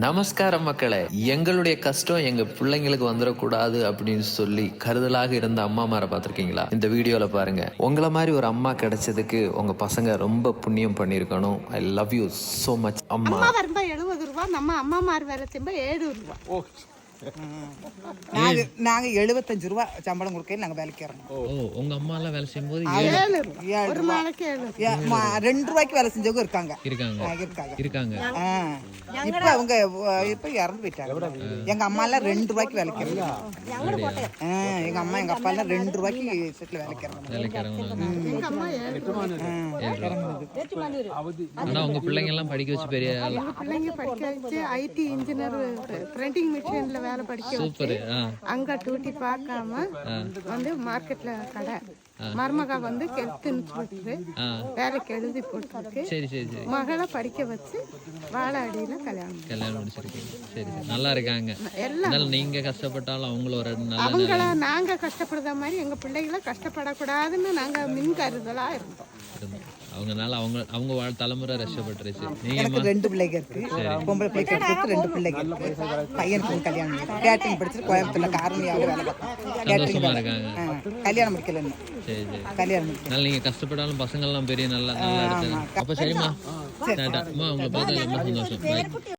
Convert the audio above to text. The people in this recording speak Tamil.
நமஸ்காரம் மக்களே, எங்களுடைய கஷ்டம் எங்க பிள்ளைங்களுக்கு வந்துடக்கூடாது அப்படின்னு சொல்லி கருதலாக இருந்த அம்மாமாரை பார்த்திருக்கீங்களா? இந்த வீடியோல பாருங்க. உங்களை மாதிரி ஒரு அம்மா கிடைச்சதுக்கு உங்க பசங்க ரொம்ப புண்ணியம் பண்ணிருக்கணும். I love you so much அம்மா. அம்மா வரும்பா 70 ரூபா, நம்ம அம்மா மார் வேலை செய்யும்பா 7 ரூபா. நாங்க 75 ரூபா சம்பளம் கொடுக்க நாங்க வேலைக்கு இறங்கணும். உங்க அம்மா எல்லாம் வேலை செய்யும்போது 7 ரூபா ஒரு நாளைக்கு 2 ரூபாய்க்கு வேலை செஞ்சவங்க இருக்காங்க. இப்ப அவங்க இப்ப இறந்து போயிட்டாங்க. எங்க அம்மா எல்லாம் 2 ரூபாய்க்கு வேலைக்கு இறங்கணும். எங்க அம்மா எங்க அப்பா எல்லாம் 2 ரூபாய்க்கு செட்ல வேலைக்கு இறங்கணும். எங்க அம்மா 7 ரூபா. ஆனா உங்க பிள்ளைங்க எல்லாம் படிக்க வச்சு பெரிய எங்க பிள்ளைங்க படிக்க வச்சு ஐடி இன்ஜினியர் பிரிண்டிங் மிஷின்ல வேலை படிக்க வச்சு அங்க டியூட்டி பார்க்காம வந்து மார்க்கெட்ல கடை மருமகா வந்து ஹெல்த் இன்ஸ்பெக்டர் வேலைக்கு எழுதி போட்டுருக்கு. மகளை படிக்க வச்சு வாழாடியில கல்யாணம் முடிச்சிருக்கீங்க. சரி, நல்லா இருக்காங்க. எல்லாம் நீங்க கஷ்டப்பட்டாலும் அவங்கள நாங்க கஷ்டப்படுற மாதிரி எங்க பிள்ளைகளை கஷ்டப்படக்கூடாதுன்னு நாங்க மின் கருதலா இருந்தோம். அவங்கனால அவங்க தலைமுறை கஷ்டப்பட்டுருச்சு. எனக்கு 2 பிள்ளைங்க இருக்கு. பொம்பளை பிள்ளைக்கு 2 பிள்ளைங்க இருக்கு. பையனுக்கு கல்யாணம் கேட்டரிங் படிச்சுட்டு கோயம்புத்தூர்ல காரணியாவது வேலை பார்க்கணும். கல்யாணம் முடிக்கல. கல்யாணம் நீங்க கஷ்டப்பட்டாலும் பசங்க எல்லாம் பெரிய நல்லா இடத்துல. அப்ப சரிம்மா, உங்களை பார்த்தா ரொம்ப சந்தோஷம்.